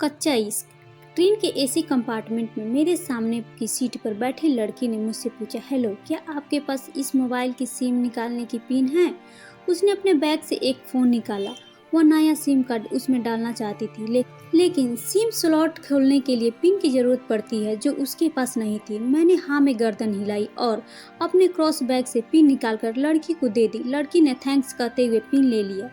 कच्चा इश्क। ट्रेन के एसी कंपार्टमेंट में मेरे सामने की सीट पर बैठे लड़की ने मुझसे पूछा, हेलो, क्या आपके पास इस मोबाइल की सिम निकालने की पिन है? उसने अपने बैग से एक फ़ोन निकाला। वह नया सिम कार्ड उसमें डालना चाहती थी, लेकिन सिम स्लॉट खोलने के लिए पिन की ज़रूरत पड़ती है, जो उसके पास नहीं थी। मैंने हाँ में गर्दन हिलाई और अपने क्रॉस बैग से पिन निकालकर लड़की को दे दी। लड़की ने थैंक्स कहते हुए पिन ले लिया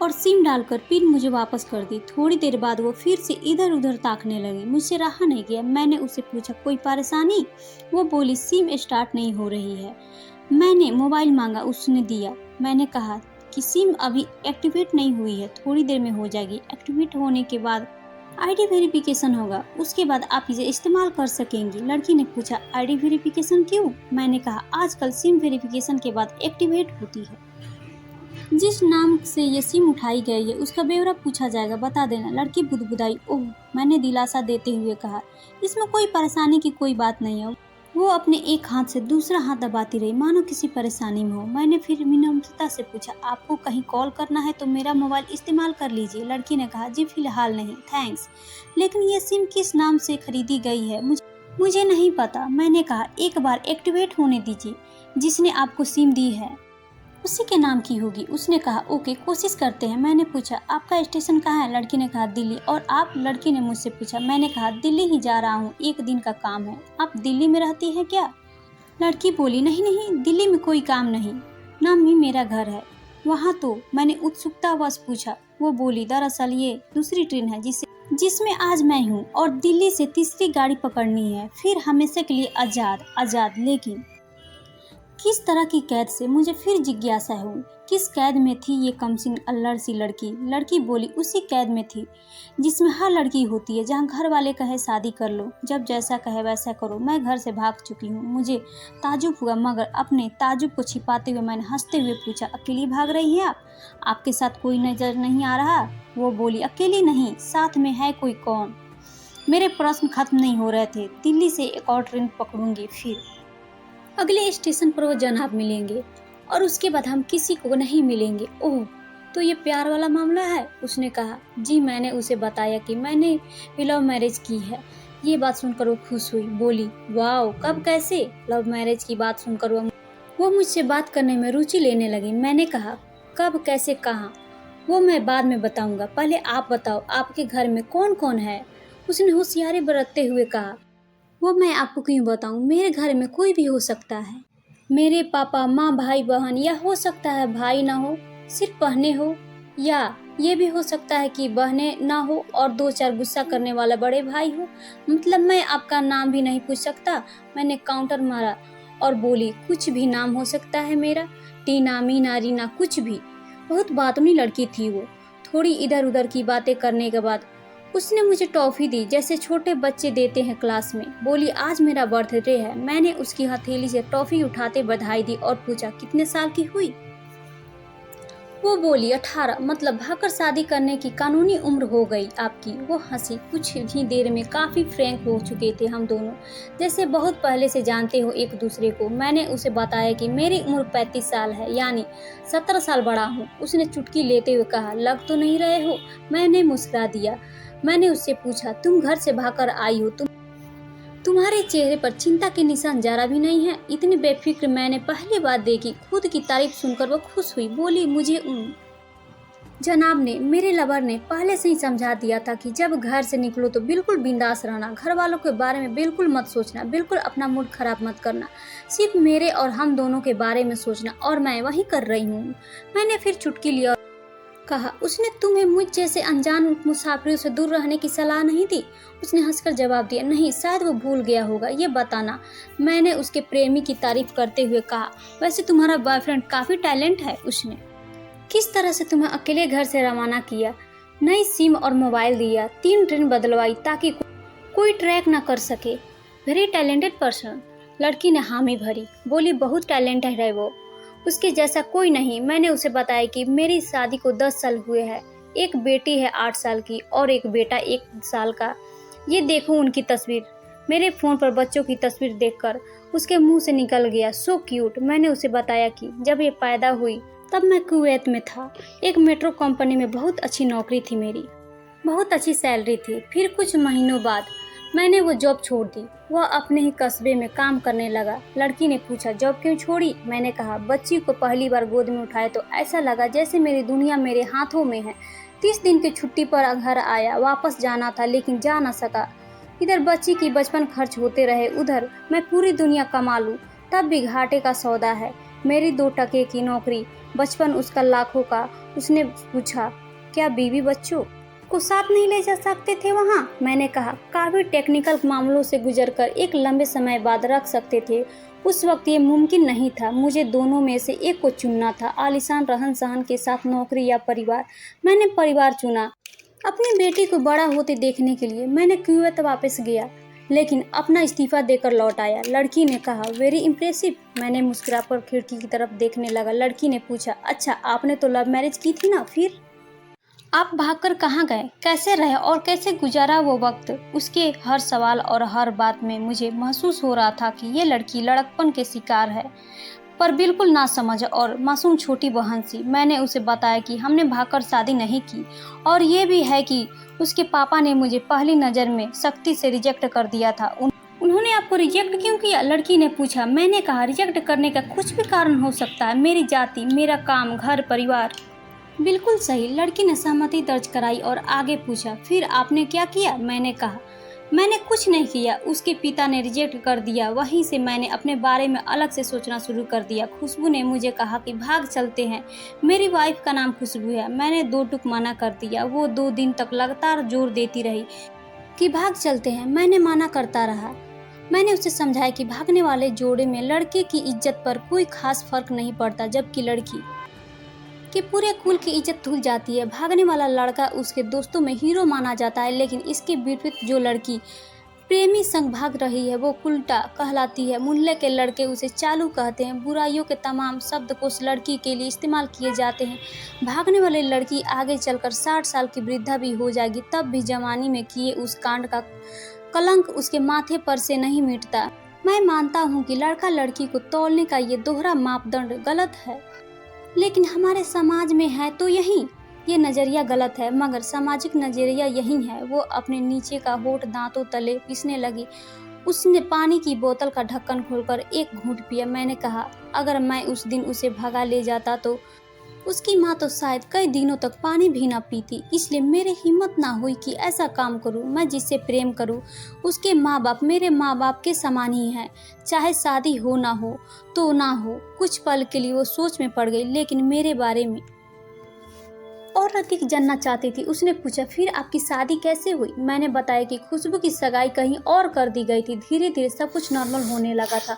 और सिम डालकर पिन मुझे वापस कर दी। थोड़ी देर बाद वो फिर से इधर उधर ताकने लगी। मुझसे रहा नहीं गया। मैंने उससे पूछा, कोई परेशानी? वो बोली, सिम स्टार्ट नहीं हो रही है। मैंने मोबाइल मांगा, उसने दिया। मैंने कहा कि सिम अभी एक्टिवेट नहीं हुई है, थोड़ी देर में हो जाएगी। एक्टिवेट होने के बाद आईडी वेरिफिकेशन होगा, उसके बाद आप इसे इस्तेमाल कर सकेंगी। लड़की ने पूछा, आईडी वेरिफिकेशन क्यों? मैंने कहा, आजकल सिम वेरिफिकेशन के बाद एक्टिवेट होती है। जिस नाम से ये सिम उठाई गई है उसका ब्यौरा पूछा जाएगा, बता देना। लड़की बुदबुदाई। ओह, मैंने दिलासा देते हुए कहा, इसमें कोई परेशानी की कोई बात नहीं है। वो अपने एक हाथ से दूसरा हाथ दबाती रही, मानो किसी परेशानी में हो। मैंने फिर विनम्रता से पूछा, आपको कहीं कॉल करना है तो मेरा मोबाइल इस्तेमाल कर लीजिए। लड़की ने कहा, जी फिलहाल नहीं, थैंक्स। लेकिन ये सिम किस नाम से खरीदी गई है मुझे नहीं पता। मैंने कहा, एक बार एक्टिवेट होने दीजिए। जिसने आपको सिम दी है उसी के नाम की होगी। उसने कहा, ओके, कोशिश करते हैं। मैंने पूछा, आपका स्टेशन कहाँ है? लड़की ने कहा, दिल्ली। और आप? लड़की ने मुझसे पूछा। मैंने कहा, दिल्ली ही जा रहा हूँ, एक दिन का काम है। आप दिल्ली में रहती हैं क्या? लड़की बोली, नहीं नहीं, दिल्ली में कोई काम नहीं, नाम ही मेरा घर है वहाँ तो। मैंने उत्सुकतावश पूछा। वो बोली, दरअसल ये दूसरी ट्रेन है जिसमें आज मैं हूँ और दिल्ली से तीसरी गाड़ी पकड़नी है, फिर हमेशा के लिए आजाद। लेकिन किस तरह की कैद से? मुझे फिर जिज्ञासा हुई। किस कैद में थी ये कमसिन अल्लड़ सी लड़की? लड़की बोली, उसी कैद में थी जिसमें हर लड़की होती है, जहाँ घर वाले कहे शादी कर लो, जब जैसा कहे वैसा करो। मैं घर से भाग चुकी हूँ। मुझे ताजुब हुआ, मगर अपने ताजुब को छिपाते हुए मैंने हंसते हुए पूछा, अकेली भाग रही हैं आप? आपके साथ कोई नजर नहीं आ रहा? वो बोली, अकेली नहीं, साथ में है कोई। कौन? मेरे प्रश्न खत्म नहीं हो रहे थे। दिल्ली से एक और ट्रेन पकड़ूंगी, फिर अगले स्टेशन पर वो जनाब मिलेंगे और उसके बाद हम किसी को नहीं मिलेंगे। ओह, तो ये प्यार वाला मामला है? उसने कहा। जी। मैंने उसे बताया कि मैंने लव मैरिज की है। ये बात सुनकर वो खुश हुई, बोली, वाओ, कब, कैसे? लव मैरिज की बात सुनकर वो मुझसे बात करने में रुचि लेने लगी। मैंने कहा, कब, कैसे, कहाँ? वो मैं बाद में बताऊंगा, पहले आप बताओ, आपके घर में कौन कौन है? उसने होशियारी बरतते हुए कहा। वो मैं आपको क्यों बताऊं, मेरे घर में कोई भी हो सकता है। मेरे पापा, माँ, भाई, बहन, या हो सकता है भाई ना हो, सिर्फ बहनें हो, या ये भी हो सकता है कि बहनें ना हो और दो चार गुस्सा करने वाला बड़े भाई हो। मतलब मैं आपका नाम भी नहीं पूछ सकता? मैंने काउंटर मारा और बोली, कुछ भी नाम हो सकता है मेरा, टीना, मीना, रीना, कुछ भी। बहुत बातूनी लड़की थी वो। थोड़ी इधर उधर की बातें करने के बाद उसने मुझे टॉफी दी, जैसे छोटे बच्चे देते हैं क्लास में। बोली, आज मेरा बर्थडे है। मैंने उसकी हथेली से टॉफी उठाते बधाई दी और पूछा, कितने साल की हुई? वो बोली, 18। मतलब भागकर शादी करने की कानूनी उम्र हो गई आपकी। वो हंसी। कुछ ही देर में काफी फ्रैंक हो चुके थे हम दोनों, जैसे बहुत पहले से जानते हो एक दूसरे को। मैंने उसे बताया कि मेरी उम्र 35 साल है, यानी 17 साल बड़ा हूँ। उसने चुटकी लेते हुए कहा, लग तो नहीं रहे हो? मैंने मुस्कुरा दिया। मैंने उससे पूछा, तुम घर से भागकर आई हो, तुम्हारे चेहरे पर चिंता के निशान जरा भी नहीं है। इतनी बेफिक्र मैंने पहली बार देखी। खुद की तारीफ सुनकर वो खुश हुई। बोली, मुझे जनाब ने, मेरे लवर ने पहले से ही समझा दिया था कि जब घर से निकलो तो बिल्कुल बिंदास रहना, घर वालों के बारे में बिल्कुल मत सोचना, बिल्कुल अपना मूड खराब मत करना, सिर्फ मेरे और हम दोनों के बारे में सोचना। और मैं वही कर रही हूँ। मैंने फिर चुटकी लिया, कहा, उसने तुम्हें मुझ जैसे अनजान मुसाफिरों से दूर रहने की सलाह नहीं दी? उसने हंसकर जवाब दिया, नहीं, शायद वो भूल गया होगा। ये बताना। मैंने उसके प्रेमी की तारीफ करते हुए कहा, वैसे तुम्हारा बॉयफ्रेंड काफी टैलेंट है। उसने किस तरह से तुम्हें अकेले घर से रवाना किया, नई सिम और मोबाइल दिया, 3 ट्रेन बदलवाई ताकि कोई ट्रैक न कर सके। Very talented person. लड़की ने हामी भरी, बोली, बहुत टैलेंटेड है वो, उसके जैसा कोई नहीं। मैंने उसे बताया कि मेरी शादी को 10 साल हुए हैं, एक बेटी है 8 साल की और एक बेटा 1 साल का। ये देखो उनकी तस्वीर। मेरे फ़ोन पर बच्चों की तस्वीर देखकर उसके मुंह से निकल गया, सो क्यूट। मैंने उसे बताया कि जब ये पैदा हुई तब मैं कुवैत में था, एक मेट्रो कंपनी में बहुत अच्छी नौकरी थी मेरी। बहुत अच्छी सैलरी थी। फिर कुछ महीनों बाद मैंने वो जॉब छोड़ दी। वह अपने ही कस्बे में काम करने लगा। लड़की ने पूछा, जॉब क्यों छोड़ी? मैंने कहा, बच्ची को पहली बार गोद में उठाया तो ऐसा लगा जैसे मेरी दुनिया मेरे हाथों में है। 30 दिन की छुट्टी पर घर आया, वापस जाना था लेकिन जा न सका। इधर बच्ची की बचपन खर्च होते रहे, उधर मैं पूरी दुनिया कमा लूं तब भी घाटे का सौदा है। मेरी 2 टके की नौकरी, बचपन उसका लाखों का। उसने पूछा, क्या बीवी बच्चों को साथ नहीं ले जा सकते थे वहाँ? मैंने कहा, काफी टेक्निकल मामलों से गुजरकर एक लंबे समय बाद रख सकते थे। उस वक्त ये मुमकिन नहीं था। मुझे दोनों में से एक को चुनना था, आलीशान रहन सहन के साथ नौकरी या परिवार। मैंने परिवार चुना। अपनी बेटी को बड़ा होते देखने के लिए मैंने कुवैत वापस गया, लेकिन अपना इस्तीफा देकर लौट आया। लड़की ने कहा, वेरी इम्प्रेसिव। मैंने मुस्कुराकर खिड़की की तरफ देखने लगा। लड़की ने पूछा, अच्छा आपने तो लव मैरिज की थी ना, फिर आप भागकर कहाँ गए? कैसे रहे और कैसे गुजारा वो वक्त? उसके हर सवाल और हर बात में मुझे महसूस हो रहा था कि ये लड़की लड़कपन के शिकार है, पर बिल्कुल ना समझ और मासूम छोटी बहन सी। मैंने उसे बताया कि हमने भागकर शादी नहीं की और ये भी है कि उसके पापा ने मुझे पहली नज़र में सख्ती से रिजेक्ट कर दिया था। उन्होंने आपको रिजेक्ट क्यों किया? लड़की ने पूछा। मैंने कहा, रिजेक्ट करने का कुछ भी कारण हो सकता है, मेरी जाति, मेरा काम, घर, परिवार। बिल्कुल सही। लड़की ने सहमति दर्ज कराई और आगे पूछा, फिर आपने क्या किया? मैंने कहा, मैंने कुछ नहीं किया। उसके पिता ने रिजेक्ट कर दिया। वहीं से मैंने अपने बारे में अलग से सोचना शुरू कर दिया। खुशबू ने मुझे कहा कि भाग चलते हैं। मेरी वाइफ का नाम खुशबू है। मैंने 2 टूक मना कर दिया। वो 2 दिन तक लगातार जोर देती रही कि भाग चलते हैं। मैंने मना करता रहा। मैंने उसे समझाया कि भागने वाले जोड़े में लड़के की इज्जत पर कोई खास फर्क नहीं पड़ता, जबकि लड़की कि पूरे कुल की इज्जत धुल जाती है। भागने वाला लड़का उसके दोस्तों में हीरो माना जाता है, लेकिन इसके विपरीत जो लड़की प्रेमी संग भाग रही है वो उल्टा कहलाती है। मोहल्ले के लड़के उसे चालू कहते हैं। बुराइयों के तमाम शब्दकोश लड़की के लिए इस्तेमाल किए जाते हैं। भागने वाली लड़की आगे चलकर 60 साल की वृद्धा भी हो जाएगी, तब भी जवानी में किए उस कांड का कलंक उसके माथे पर से नहीं मिटता। मैं मानता हूँ कि लड़का लड़की को तौलने का ये दोहरा मापदंड गलत है, लेकिन हमारे समाज में है तो ये नज़रिया गलत है, मगर सामाजिक नज़रिया यही है। वो अपने नीचे का होठ दांतों तले पीसने लगी। उसने पानी की बोतल का ढक्कन खोलकर एक घूंट पिया। मैंने कहा, अगर मैं उस दिन उसे भगा ले जाता तो उसकी माँ तो शायद कई दिनों तक पानी भी ना पीती। इसलिए मेरी हिम्मत ना हुई कि ऐसा काम करूं। मैं जिससे प्रेम करूं उसके माँ बाप मेरे माँ बाप के समान ही हैं, चाहे शादी हो ना हो तो ना हो। कुछ पल के लिए वो सोच में पड़ गई, लेकिन मेरे बारे में और अधिक जानना चाहती थी। उसने पूछा, फिर आपकी शादी कैसे हुई? मैंने बताया कि खुशबू की सगाई कहीं और कर दी गई थी। धीरे धीरे सब कुछ नॉर्मल होने लगा था।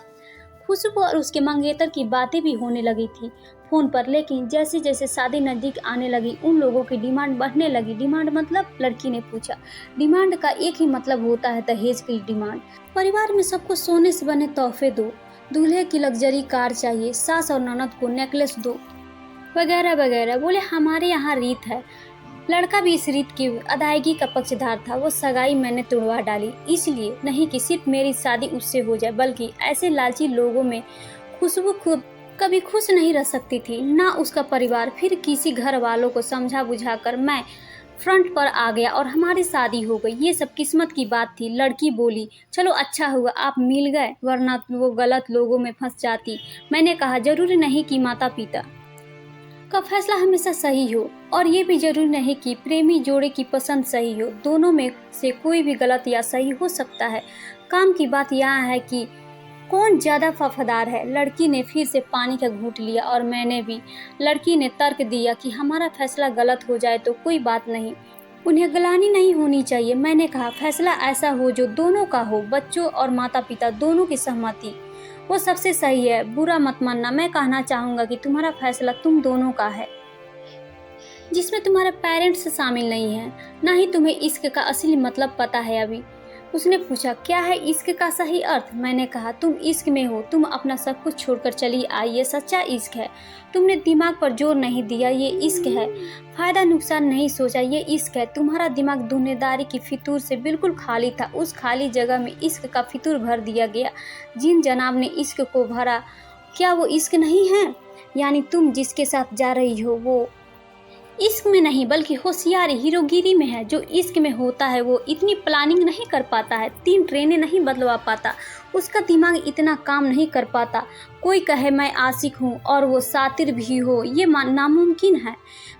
खुशबू और उसके मंगेतर की बातें भी होने लगी थी फोन पर, लेकिन जैसे जैसे शादी नजदीक आने लगी उन लोगों की डिमांड बढ़ने लगी। डिमांड मतलब? लड़की ने पूछा। डिमांड का एक ही मतलब होता है, दहेज की डिमांड। परिवार में सबको सोने से बने तोहफे दो, दूल्हे की लग्जरी कार चाहिए, सास और ननद को नेकलेस दो, वगैरह वगैरह। बोले, हमारे यहाँ रीत है। लड़का भी इस रीत की अदायगी का पक्षधर था। वो सगाई मैंने तुड़वा डाली, इसलिए नहीं कि सिर्फ मेरी शादी उससे हो जाए, बल्कि ऐसे लालची लोगों में खुशबू खुद कभी खुश नहीं रह सकती थी, ना उसका परिवार। फिर किसी घर वालों को समझा बुझाकर मैं फ्रंट पर आ गया और हमारी शादी हो गई। ये सब किस्मत की बात थी। लड़की बोली, चलो अच्छा हुआ आप मिल गए, वरना वो गलत लोगों में फंस जाती। मैंने कहा, जरूरी नहीं कि माता पिता का फैसला हमेशा सही हो, और ये भी जरूरी नहीं कि प्रेमी जोड़े की पसंद सही हो। दोनों में से कोई भी गलत या सही हो सकता है। काम की बात यहाँ है कि कौन ज्यादा वफादार है। लड़की ने फिर से पानी का घूंट लिया और मैंने भी। लड़की ने तर्क दिया कि हमारा फैसला गलत हो जाए तो कोई बात नहीं, उन्हें गलानी नहीं होनी चाहिए। मैंने कहा, फैसला ऐसा हो जो दोनों का हो, बच्चों और माता पिता दोनों की सहमति, वो सबसे सही है। बुरा मत मानना, मैं कहना चाहूँगा कि तुम्हारा फैसला तुम दोनों का है, जिसमें तुम्हारे पेरेंट्स शामिल नहीं हैं। ना ही तुम्हें इश्क का असली मतलब पता है अभी। उसने पूछा, क्या है इश्क का सही अर्थ? मैंने कहा, तुम इश्क में हो, तुम अपना सब कुछ छोड़कर चली आई, ये सच्चा इश्क है। तुमने दिमाग पर जोर नहीं दिया, ये इश्क है। फायदा नुकसान नहीं सोचा, ये इश्क है। तुम्हारा दिमाग दुनियादारी की फितूर से बिल्कुल खाली था। उस खाली जगह में इश्क का फितूर भर दिया गया। जिन जनाब ने इश्क को भरा, क्या वो इश्क नहीं है? यानी तुम जिसके साथ जा रही हो वो इश्क में नहीं बल्कि होशियारी हीरोगिरी में है। जो इश्क में होता है वो इतनी प्लानिंग नहीं कर पाता है, 3 ट्रेनें नहीं बदलवा पाता, उसका दिमाग इतना काम नहीं कर पाता। कोई कहे मैं आशिक हूँ और वो सातिर भी हो, ये नामुमकिन है।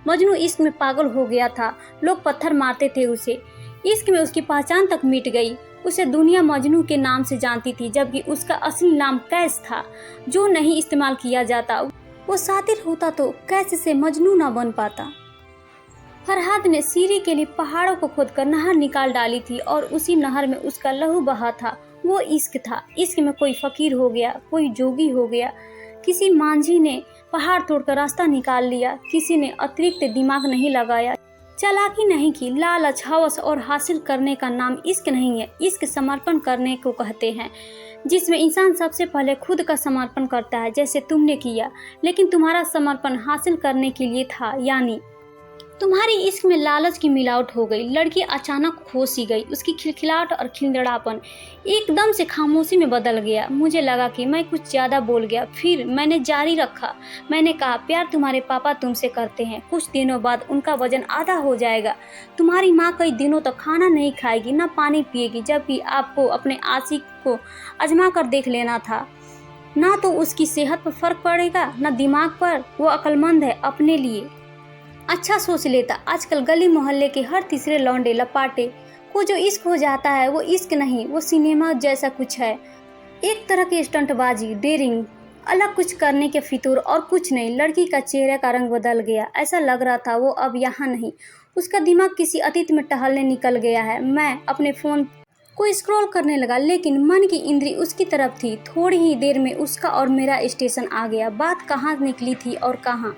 मजनू इश्क में पागल हो गया था, लोग पत्थर मारते थे उसे। इश्क में उसकी पहचान तक मिट गई। उसे दुनिया मजनू के नाम से जानती थी, जबकि उसका असली नाम कैस था, जो नहीं इस्तेमाल किया जाता। वो सातिर होता तो कैस से मजनू ना बन पाता। फरहाद ने सीरी के लिए पहाड़ों को खोदकर नहर निकाल डाली थी और उसी नहर में उसका लहू बहा था। वो इश्क था। इश्क में कोई फकीर हो गया, कोई जोगी हो गया, किसी मांझी ने पहाड़ तोड़कर रास्ता निकाल लिया, किसी ने अतिरिक्त दिमाग नहीं लगाया, चालाकी नहीं की। लालच, हवस और हासिल करने का नाम इश्क नहीं है। इश्क समर्पण करने को कहते हैं, जिसमें इंसान सबसे पहले खुद का समर्पण करता है, जैसे तुमने किया। लेकिन तुम्हारा समर्पण हासिल करने के लिए था, यानी तुम्हारी इश्क में लालच की मिलावट हो गई। लड़की अचानक खो सी गई। उसकी खिलखिलाहट और खिलखिलापन एकदम से खामोशी में बदल गया। मुझे लगा कि मैं कुछ ज़्यादा बोल गया, फिर मैंने जारी रखा। मैंने कहा, प्यार तुम्हारे पापा तुमसे करते हैं, कुछ दिनों बाद उनका वजन आधा हो जाएगा। तुम्हारी माँ कई दिनों तक खाना नहीं खाएगी, ना पानी पिएगी, जबकि आपको अपने आशिक को आजमा कर देख लेना था। ना तो उसकी सेहत पर फर्क पड़ेगा, ना दिमाग पर। वो अक्लमंद है, अपने लिए अच्छा सोच लेता। आजकल गली मोहल्ले के हर तीसरे लौंडे लपाटे को जो इश्क हो जाता है, वो इश्क नहीं, वो सिनेमा जैसा कुछ है। एक तरह की स्टंटबाजी, डेयरिंग, अलग कुछ करने के फितूर और कुछ नहीं। लड़की का चेहरे का रंग बदल गया। ऐसा लग रहा था वो अब यहाँ नहीं, उसका दिमाग किसी अतीत में टहलने निकल गया है। मैं अपने फ़ोन को स्क्रॉल करने लगा, लेकिन मन की इंद्री उसकी तरफ थी। थोड़ी ही देर में उसका और मेरा स्टेशन आ गया। बात कहाँ निकली थी और कहाँ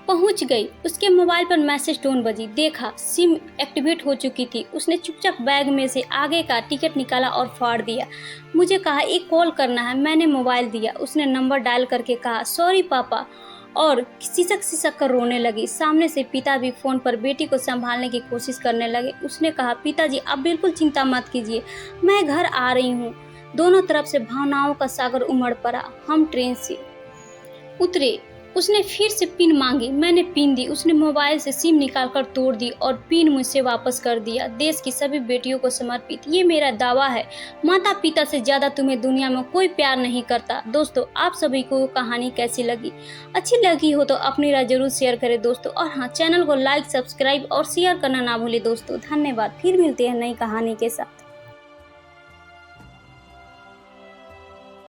पहुंच गई। उसके मोबाइल पर मैसेज टोन बजी। देखा, सिम एक्टिवेट हो चुकी थी। उसने चुपचाप बैग में से आगे का टिकट निकाला और फाड़ दिया। मुझे कहा, एक कॉल करना है। मैंने मोबाइल दिया। उसने नंबर डायल करके कहा, सॉरी पापा, और सिसक सिसक कर रोने लगी। सामने से पिता भी फोन पर बेटी को संभालने की कोशिश करने लगे। उसने कहा, पिताजी आप बिल्कुल चिंता मत कीजिए, मैं घर आ रही हूँ। दोनों तरफ से भावनाओं का सागर उमड़ पड़ा। हम ट्रेन से उतरे। उसने फिर से पिन मांगी। मैंने पिन दी। उसने मोबाइल से सिम निकालकर तोड़ दी और पिन मुझसे वापस कर दिया। देश की सभी बेटियों को समर्पित ये मेरा दावा है। माता पिता से ज्यादा तुम्हें दुनिया में कोई प्यार नहीं करता। दोस्तों, आप सभी को कहानी कैसी लगी? अच्छी लगी हो तो अपनी राय जरूर शेयर करें दोस्तों। और हाँ, चैनल को लाइक, सब्सक्राइब और शेयर करना ना भूलें दोस्तों। धन्यवाद। फिर मिलते हैं नई कहानी के साथ।